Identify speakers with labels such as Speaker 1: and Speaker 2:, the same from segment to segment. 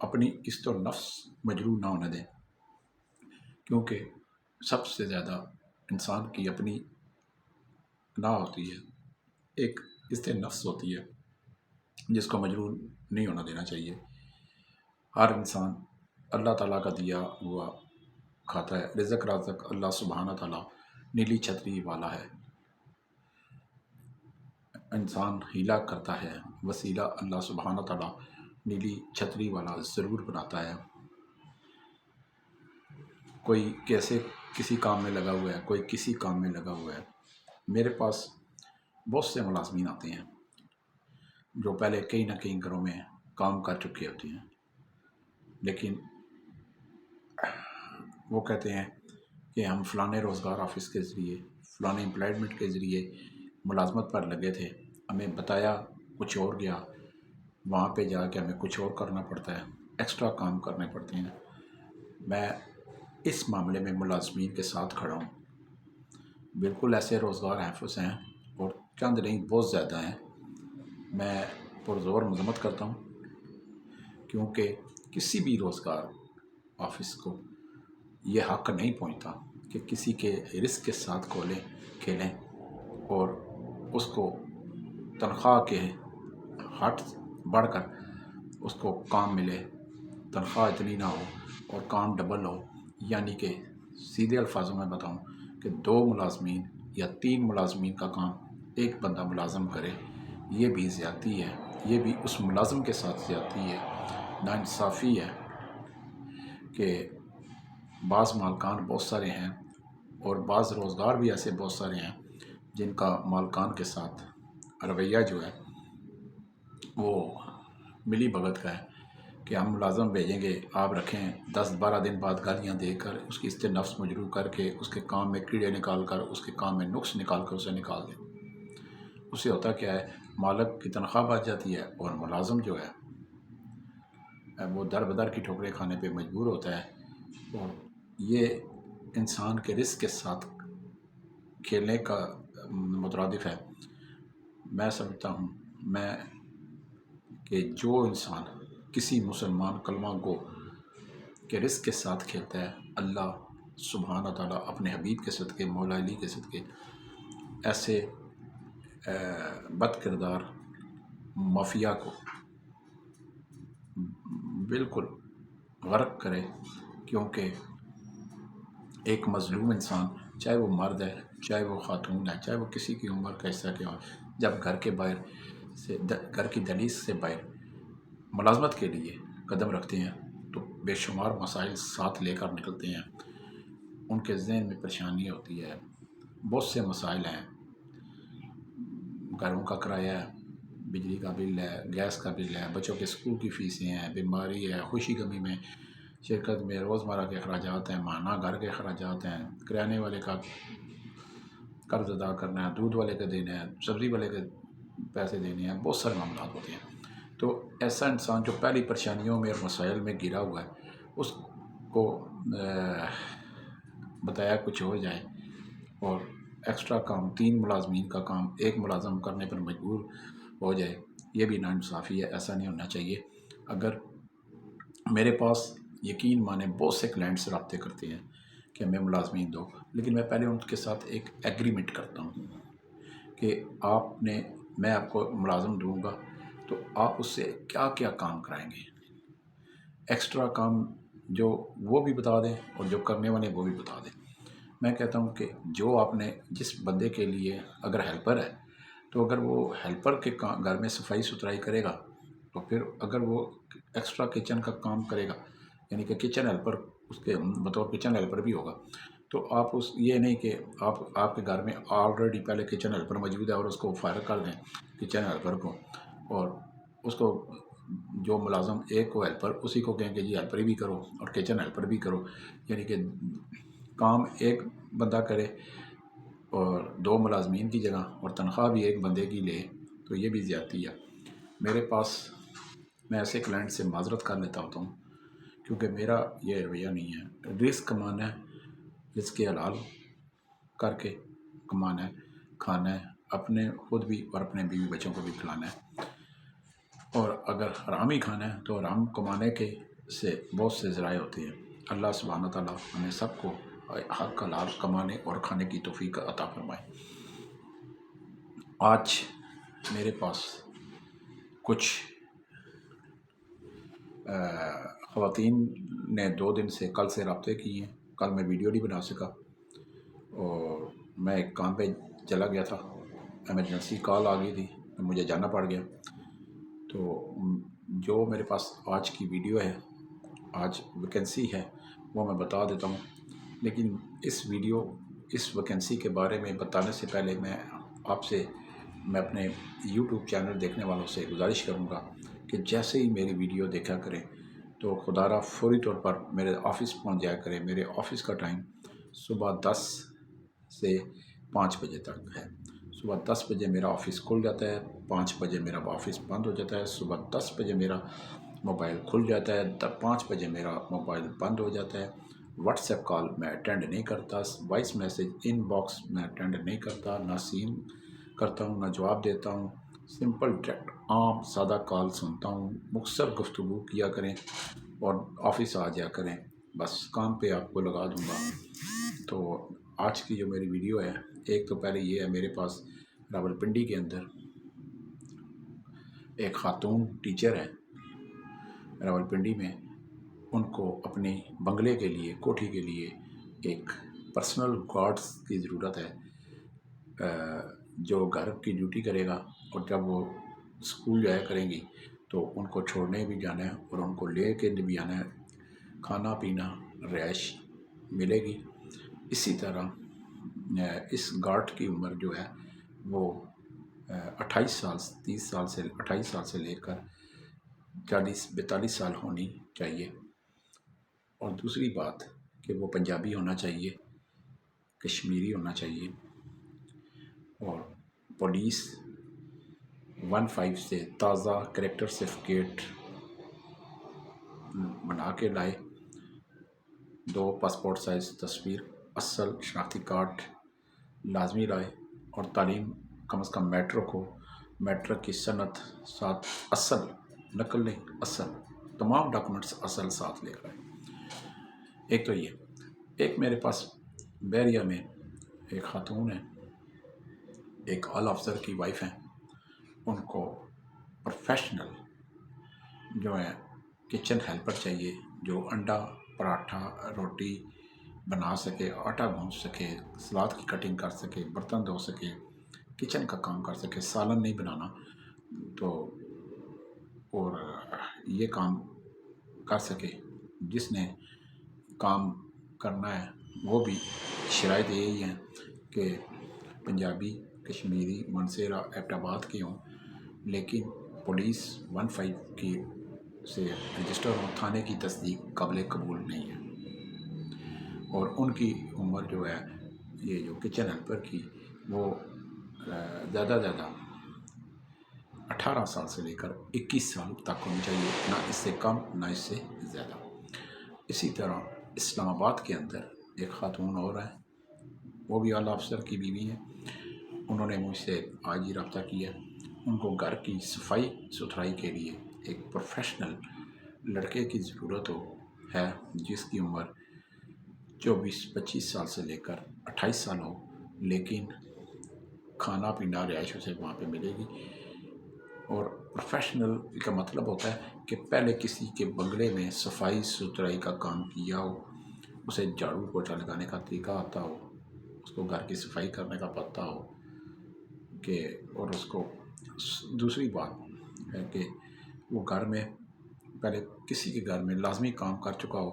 Speaker 1: اپنی قسط و نفس مجروح نہ ہونے دیں، کیونکہ سب سے زیادہ انسان کی اپنی نہ ہوتی ہے، ایک قسط نفس ہوتی ہے جس کو مجروح نہیں ہونا دینا چاہیے۔ ہر انسان اللہ تعالیٰ کا دیا ہوا کھاتا ہے، رزق رازق اللہ سبحانہ تعالیٰ نیلی چھتری والا ہے۔ انسان ہیلا کرتا ہے، وسیلہ اللہ سبحانہ تعالیٰ نیلی چھتری والا ضرور بناتا ہے۔ کوئی کیسے کسی کام میں لگا ہوا ہے، کوئی کسی کام میں لگا ہوا ہے۔ میرے پاس بہت سے ملازمین آتے ہیں جو پہلے کہیں نہ کہیں گھروں میں کام کر چکے ہوتے ہیں، لیکن وہ کہتے ہیں کہ ہم فلانے روزگار آفس کے ذریعے، فلانے امپلائمنٹ کے ذریعے ملازمت پر لگے تھے، ہمیں بتایا کچھ اور گیا، وہاں پہ جا کے ہمیں کچھ اور کرنا پڑتا ہے، ایکسٹرا کام کرنے پڑتے ہیں۔ میں اس معاملے میں ملازمین کے ساتھ کھڑا ہوں۔ بالکل ایسے روزگار حافظ ہیں اور چند نہیں بہت زیادہ ہیں۔ میں پرزور مذمت کرتا ہوں، کیونکہ کسی بھی روزگار آفس کو یہ حق نہیں پہنچتا کہ کسی کے رزق کے ساتھ کھیلیں اور اس کو تنخواہ کے ہٹ بڑھ کر اس کو کام ملے، تنخواہ اتنی نہ ہو اور کام ڈبل ہو۔ یعنی کہ سیدھے الفاظوں میں بتاؤں کہ 2 ملازمین یا 3 ملازمین کا کام ایک بندہ ملازم کرے، یہ بھی زیادتی ہے، یہ بھی اس ملازم کے ساتھ زیادتی ہے، ناانصافی ہے۔ کہ بعض مالکان بہت سارے ہیں اور بعض روزگار بھی ایسے بہت سارے ہیں جن کا مالکان کے ساتھ رویہ جو ہے وہ ملی بھگت کا ہے کہ ہم ملازم بھیجیں گے، آپ رکھیں، 10-12 دن بعد گالیاں دے کر اس کی قسط نفس مجروح کر کے اس کے کام میں کیڑے نکال کر، اس کے کام میں نقص نکال کر اسے نکال دیں۔ اس سے ہوتا کیا ہے، مالک کی تنخواہ بچ جاتی ہے اور ملازم جو ہے وہ در بدر کی ٹھوکریں کھانے پہ مجبور ہوتا ہے۔ اور یہ انسان کے رزق کے ساتھ کھیلنے کا مترادف ہے۔ میں سمجھتا ہوں کہ جو انسان کسی مسلمان کلمہ گو کے رزق کے ساتھ کھیلتا ہے، اللہ سبحانہ تعالیٰ اپنے حبیب کے صدقے، مولا علی کے صدقے، ایسے بد کردار مافیا کو بالکل غرق کرے۔ کیونکہ ایک مظلوم انسان، چاہے وہ مرد ہے، چاہے وہ خاتون ہے، چاہے وہ کسی کی عمر کا حصہ کیا ہو، جب گھر کی دہلیز سے باہر ملازمت کے لیے قدم رکھتے ہیں تو بے شمار مسائل ساتھ لے کر نکلتے ہیں۔ ان کے ذہن میں پریشانی ہوتی ہے، بہت سے مسائل ہیں، گھروں کا کرایہ ہے، بجلی کا بل ہے، گیس کا بل ہے، بچوں کے اسکول کی فیسیں ہیں، بیماری ہے، خوشی غمی میں شرکت میں روزمرہ کے اخراجات ہیں، ماہانہ گھر کے اخراجات ہیں، کریانے والے کا قرض ادا کرنا ہے، دودھ والے کا دینا ہے، سبزی والے کے پیسے دینے ہیں، بہت سارے معاملات ہوتے ہیں۔ تو ایسا انسان جو پہلی پریشانیوں میں اور مسائل میں گھرا ہوا ہے، اس کو بتایا کچھ ہو جائے اور ایکسٹرا کام 3 ملازمین کا کام ایک ملازم کرنے پر مجبور ہو جائے، یہ بھی ناانصافی ہے، ایسا نہیں ہونا چاہیے۔ اگر میرے پاس یقین مانے بہت سے کلائنٹس رابطے کرتے ہیں کہ ہمیں ملازمین دو، لیکن میں پہلے ان کے ساتھ ایک ایگریمنٹ کرتا ہوں کہ میں آپ کو ملازم دوں گا تو آپ اس سے کیا کیا کام کرائیں گے، ایکسٹرا کام جو وہ بھی بتا دیں اور جو کرنے والے وہ بھی بتا دیں۔ میں کہتا ہوں کہ جو آپ نے جس بندے کے لیے اگر ہیلپر ہے تو اگر وہ ہیلپر کے گھر میں صفائی ستھرائی کرے گا تو پھر اگر وہ ایکسٹرا کچن کا کام کرے گا، یعنی کہ کچن ہیلپر اس کے بطور کچن ہیلپر بھی ہوگا، تو آپ یہ نہیں کہ آپ کے گھر میں آلریڈی پہلے کچن ہیلپر موجود ہے اور اس کو فائر کر دیں کچن ہیلپر کو، اور اس کو جو ملازم ایک کو ہیلپر اسی کو کہیں کہ جی ہیلپر بھی کرو اور کچن ہیلپر بھی کرو، یعنی کہ کام ایک بندہ کرے اور 2 ملازمین کی جگہ اور تنخواہ بھی ایک بندے کی لے، تو یہ بھی زیادتی ہے۔ میں ایسے کلائنٹ سے معذرت کر لیتا ہوتا ہوں، کیونکہ میرا یہ رویہ نہیں ہے۔ رزق کمانا ہے، رزق حلال کر کے کمانا ہے، کھانا ہے، اپنے خود بھی اور اپنے بیوی بچوں کو بھی کھلانا ہے، اور اگر حرام ہی کھانا ہے تو حرام کمانے کے سے بہت سے ذرائع ہوتے ہیں۔ اللہ سبحانہ تعالیٰ ہمیں سب کو حق حلال کمانے اور کھانے کی توفیق عطا فرمائے۔ آج میرے پاس کچھ خواتین نے 2 دن سے کل سے رابطے کیے ہیں۔ کل میں ویڈیو نہیں بنا سکا اور میں ایک کام پہ چلا گیا تھا، ایمرجنسی کال آ گئی تھی، مجھے جانا پڑ گیا۔ تو جو میرے پاس آج کی ویڈیو ہے، آج ویکنسی ہے، وہ میں بتا دیتا ہوں۔ لیکن اس ویکنسی کے بارے میں بتانے سے پہلے میں اپنے یوٹیوب چینل دیکھنے والوں سے گزارش کروں گا کہ جیسے ہی میری ویڈیو دیکھا کریں تو خدا را فوری طور پر میرے آفس پہنچ جایا کریں۔ میرے آفس کا ٹائم صبح 10 سے 5 بجے تک ہے۔ صبح 10 بجے میرا آفس کھل جاتا ہے، 5 بجے میرا آفس بند ہو جاتا ہے۔ صبح 10 بجے میرا موبائل کھل جاتا ہے، 5 بجے میرا موبائل بند ہو جاتا ہے۔ واٹس ایپ کال میں اٹینڈ نہیں کرتا، وائس میسیج ان باکس میں اٹینڈ نہیں کرتا، نہ سین کرتا ہوں نہ جواب دیتا ہوں۔ سمپل ڈائریکٹ عام سادہ کال سنتا ہوں۔ مختصر گفتگو کیا کریں اور آفس آ جایا کریں، بس کام پہ آپ کو لگا دوں گا۔ تو آج کی جو میری ویڈیو ہے، ایک تو پہلے یہ ہے، میرے پاس راولپنڈی کے اندر ایک خاتون ٹیچر ہے راولپنڈی میں، ان کو اپنے بنگلے کے لیے، کوٹھی کے لیے ایک پرسنل گارڈز کی ضرورت ہے، جو گھر کی ڈیوٹی کرے گا، اور جب وہ اسکول جایا کریں گی تو ان کو چھوڑنے بھی جانا ہے اور ان کو لے کے بھی آنا ہے، کھانا پینا رہائش ملے گی۔ اسی طرح اس گارڈ کی عمر جو ہے وہ 28 سال سے لے کر 42 سال ہونی چاہیے۔ اور دوسری بات کہ وہ پنجابی ہونا چاہیے، کشمیری ہونا چاہیے، اور پولیس 15 سے تازہ کریکٹر سرٹیفکیٹ بنا کے لائے، 2 پاسپورٹ سائز تصویر، اصل شناختی کارڈ لازمی لائے، اور تعلیم کم از کم میٹرک کی سند ساتھ، اصل نقل نہیں، اصل تمام ڈاکومنٹس اصل ساتھ لے کر آئے۔ ایک تو یہ، ایک میرے پاس بحریہ میں ایک خاتون ہے، ایک آل افسر کی وائف ہیں، ان کو پروفیشنل جو ہے کچن ہیلپر چاہیے، جو انڈا پراٹھا روٹی بنا سکے، آٹا گوندھ سکے، سلاد کی کٹنگ کر سکے، برتن دھو سکے، کچن کا کام کر سکے، سالن نہیں بنانا تو، اور یہ کام کر سکے۔ جس نے کام کرنا ہے وہ بھی شرائط یہی ہیں کہ پنجابی، کشمیری، منصیرہ، ایبٹ آباد کے ہوں، لیکن پولیس 15 کی سے رجسٹر ہوں، تھانے کی تصدیق قابل قبول نہیں ہے۔ اور ان کی عمر جو ہے، یہ جو کچن ہیلپر کی، وہ زیادہ 18 سال سے لے کر 21 سال تک ہونی چاہیے، نہ اس سے کم نہ اس سے زیادہ۔ اسی طرح اسلام آباد کے اندر ایک خاتون اور ہے، وہ بھی اعلیٰ افسر کی بیوی ہیں، انہوں نے مجھ سے آج ہی رابطہ کیا۔ ان کو گھر کی صفائی ستھرائی کے لیے ایک پروفیشنل لڑکے کی ضرورت ہے، جس کی عمر 24-25 سال سے لے کر 28 سال ہو، لیکن کھانا پینا رہائش اسے وہاں پہ ملے گی۔ اور پروفیشنل کا مطلب ہوتا ہے کہ پہلے کسی کے بنگلے میں صفائی ستھرائی کا کام کیا ہو، اسے جھاڑو پوچھا لگانے کا طریقہ آتا ہو، اس کو گھر کی صفائی کرنے کا پتہ ہو، کہ اور اس کو دوسری بات ہے کہ وہ گھر میں پہلے کسی کے گھر میں لازمی کام کر چکا ہو،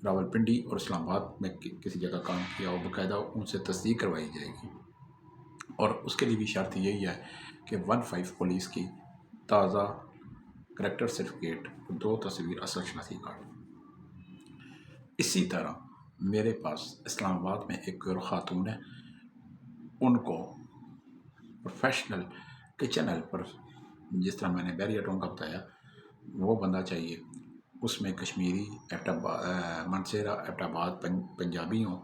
Speaker 1: راولپنڈی اور اسلام آباد میں کسی جگہ کام کیا ہو، باقاعدہ ان سے تصدیق کروائی جائے گی۔ اور اس کے لیے بھی شرط یہی ہے کہ 15 پولیس کی تازہ کریکٹر سرٹیفکیٹ، 2 تصویر، اصل شناختی کارڈ۔ اسی طرح میرے پاس اسلام آباد میں ایک اور خاتون ہے، ان کو پروفیشنل کچن ہیلپر، جس طرح میں نے بحریہ ٹون کا بتایا، وہ بندہ چاہیے، اس میں کشمیری، منصیرہ، ایبٹ آباد، پنجابی ہوں،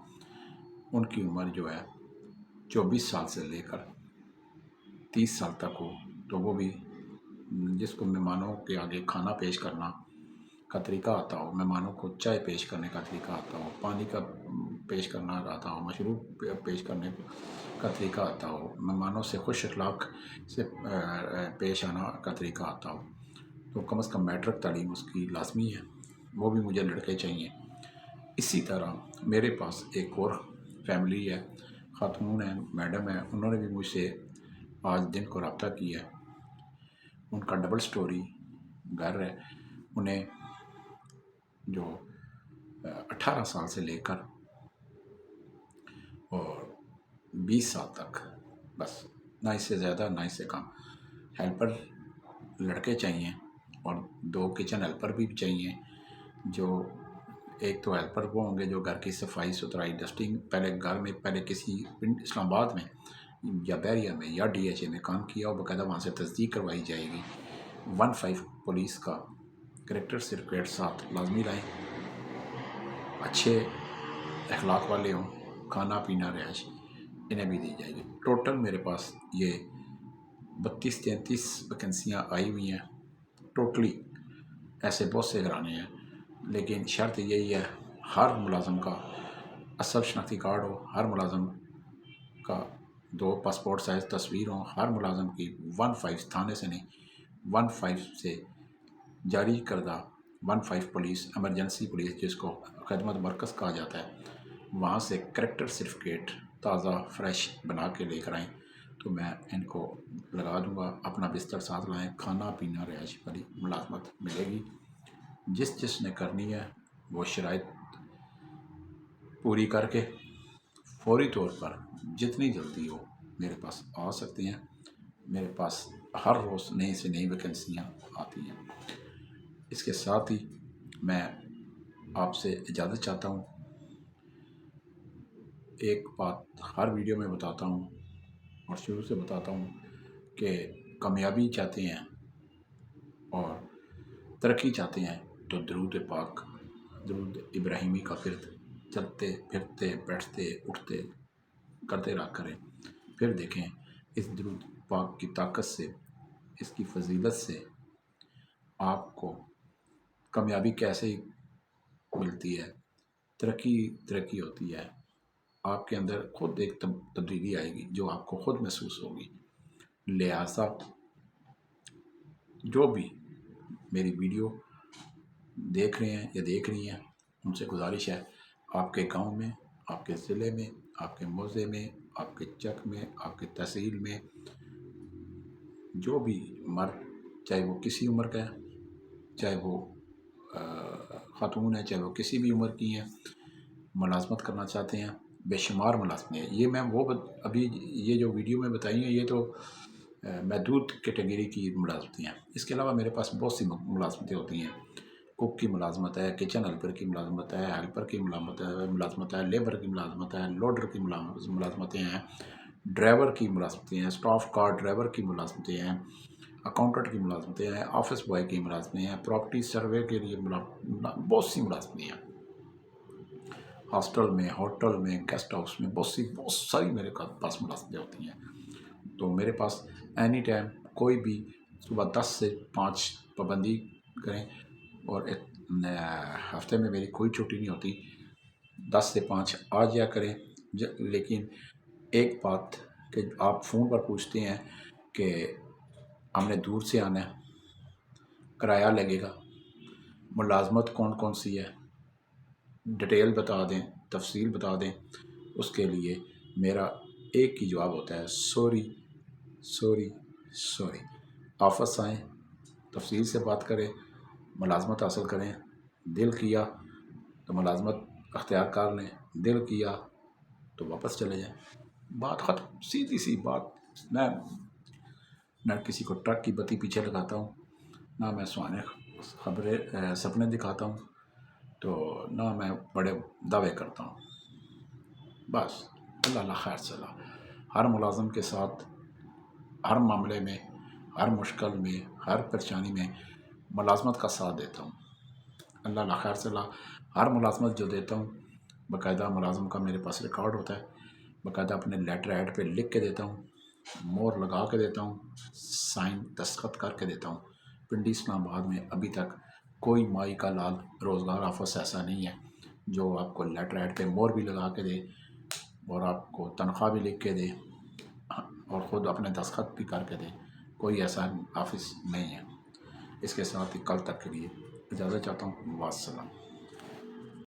Speaker 1: ان کی عمر جو ہے 24 سال سے لے کر 30 سال تک ہو، تو وہ بھی جس کو مہمانوں کے آگے کھانا پیش کرنا، کا طریقہ آتا ہو، مہمانوں کو چائے پیش کرنے کا طریقہ آتا ہو، پانی کا پیش کرنا آتا ہو، مشروب پیش کرنے کا طریقہ آتا ہو، مہمانوں سے خوش اخلاق سے پیش آنا کا طریقہ آتا ہو، تو کم از کم میٹرک تعلیم اس کی لازمی ہے، وہ بھی مجھے لڑکے چاہیے۔ اسی طرح میرے پاس ایک اور فیملی ہے، خاتون ہیں، میڈم ہیں، انہوں نے بھی مجھ سے آج دن کو رابطہ کیا ہے۔ ان کا ڈبل سٹوری گھر ہے، انہیں جو 18 سال سے لے کر اور 20 سال تک، بس نہ اس سے زیادہ نہ اس سے کم ہیلپر لڑکے چاہیے، اور 2 کچن ہیلپر بھی چاہیے۔ جو ایک تو ہیلپر وہ ہوں گے جو گھر کی صفائی ستھرائی ڈسٹنگ، پہلے گھر میں پہلے کسی اسلام آباد میں یا بحریہ میں یا ڈی ایچ اے میں کام کیا اور باقاعدہ وہاں سے تصدیق کروائی جائے گی۔ 15 پولیس کا کریکٹر سرٹیفکیٹ ساتھ لازمی لائیں، اچھے اخلاق والے ہوں، کھانا پینا رہائش انہیں بھی دی جائے گی۔ ٹوٹل میرے پاس یہ 32-33 ویکنسیاں آئی ہوئی ہیں ٹوٹلی، ایسے بہت سے گھرانے ہیں، لیکن شرط یہی ہے ہر ملازم کا اصل شناختی کارڈ ہو، ہر ملازم کا 2 پاسپورٹ سائز تصویر ہوں، ہر ملازم کی 15 تھانے سے نہیں 15 سے جاری کردہ 15 پولیس، ایمرجنسی پولیس جس کو خدمت مرکز کہا جاتا ہے، وہاں سے کریکٹر سرٹیفکیٹ تازہ فریش بنا کے لے کر آئیں تو میں ان کو لگا دوں گا۔ اپنا بستر ساتھ لائیں، کھانا پینا رہائش والی ملازمت ملے گی۔ جس نے کرنی ہے وہ شرائط پوری کر کے فوری طور پر جتنی جلدی ہو میرے پاس آ سکتے ہیں۔ میرے پاس ہر روز نئی سے نئی ویکنسیاں آتی ہیں۔ اس کے ساتھ ہی میں آپ سے اجازت چاہتا ہوں۔ ایک بات ہر ویڈیو میں بتاتا ہوں اور شروع سے بتاتا ہوں کہ کامیابی چاہتے ہیں اور ترقی چاہتے ہیں تو درود پاک، درود ابراہیمی کا چلتے پھرتے بیٹھتے اٹھتے کرتے رہا کریں۔ پھر دیکھیں اس درود پاک کی طاقت سے، اس کی فضیلت سے آپ کو کامیابی کیسے ملتی ہے، ترقی ہوتی ہے، آپ کے اندر خود ایک تبدیلی آئے گی جو آپ کو خود محسوس ہوگی۔ لہٰذا جو بھی میری ویڈیو دیکھ رہے ہیں یا دیکھ رہی ہیں، ان سے گزارش ہے آپ کے گاؤں میں، آپ کے ضلع میں، آپ کے موضع میں، آپ کے چک میں، آپ کے تحصیل میں جو بھی مرد، چاہے وہ کسی عمر کا ہے، چاہے وہ خاتون ہے، چاہے وہ کسی بھی عمر کی ہیں، ملازمت کرنا چاہتے ہیں، بے شمار ملازمتیں ہیں۔ یہ میں ابھی یہ جو ویڈیو میں بتائی ہیں یہ تو محدود کیٹیگری کی ملازمتیں ہیں۔ اس کے علاوہ میرے پاس بہت سی ملازمتیں ہوتی ہیں۔ کوک کی ملازمت ہے، کچن ہیلپر کی ملازمت ہے، ہیلپر کی ملازمت ہے، لیبر کی ملازمت ہے، لوڈر کی ملازمتیں ہیں، ڈرائیور کی ملازمتیں ہیں، اسٹاف کار ڈرائیور کی ملازمتیں ہیں، اکاؤنٹنٹ کی ملازمتیں ہیں، آفس بوائے کی ملازمتیں ہیں، پراپرٹی سروے کے لیے بہت سی ملازمتیں ہیں، ہاسٹل میں، ہوٹل میں، گیسٹ ہاؤس میں بہت ساری میرے پاس ملازمتیں ہوتی ہیں۔ تو میرے پاس اینی ٹائم کوئی بھی صبح 10 سے 5 پابندی کریں، اور ہفتے میں میری کوئی چھٹی نہیں ہوتی، 10 سے 5 آ جایا کریں۔ لیکن ایک بات کہ آپ فون پر پوچھتے ہیں کہ ہم نے دور سے آنا ہے، کرایہ لگے گا، ملازمت کون سی ہے، ڈیٹیل بتا دیں، تفصیل بتا دیں، اس کے لیے میرا ایک ہی جواب ہوتا ہے، سوری سوری سوری۔ آفس آئیں، تفصیل سے بات کریں، ملازمت حاصل کریں، دل کیا تو ملازمت اختیار کر لیں، دل کیا تو واپس چلے جائیں، بات ختم، سیدھی سی بات۔ میں نہ کسی کو ٹرک کی بتی پیچھے لگاتا ہوں، نہ میں سوانح سپنے دکھاتا ہوں، تو نہ میں بڑے دعوے کرتا ہوں۔ بس اللہ خیر صلاح، ہر ملازم کے ساتھ ہر معاملے میں، ہر مشکل میں، ہر پریشانی میں ملازمت کا ساتھ دیتا ہوں۔ اللہ خیر صلاح، ہر ملازمت جو دیتا ہوں باقاعدہ ملازم کا میرے پاس ریکارڈ ہوتا ہے، باقاعدہ اپنے لیٹر ہیڈ پہ لکھ کے دیتا ہوں، مور لگا کے دیتا ہوں، سائن دستخط کر کے دیتا ہوں۔ پنڈی اسلام آباد میں ابھی تک کوئی مائی کا لال روزگار آفس ایسا نہیں ہے جو آپ کو لیٹر ایڈ پہ مور بھی لگا کے دے اور آپ کو تنخواہ بھی لکھ کے دے اور خود اپنے دستخط بھی کر کے دے. کوئی ایسا آفس نہیں ہے. اس کے ساتھ ہی کل تک کے لیے اجازت چاہتا ہوں. والسلام.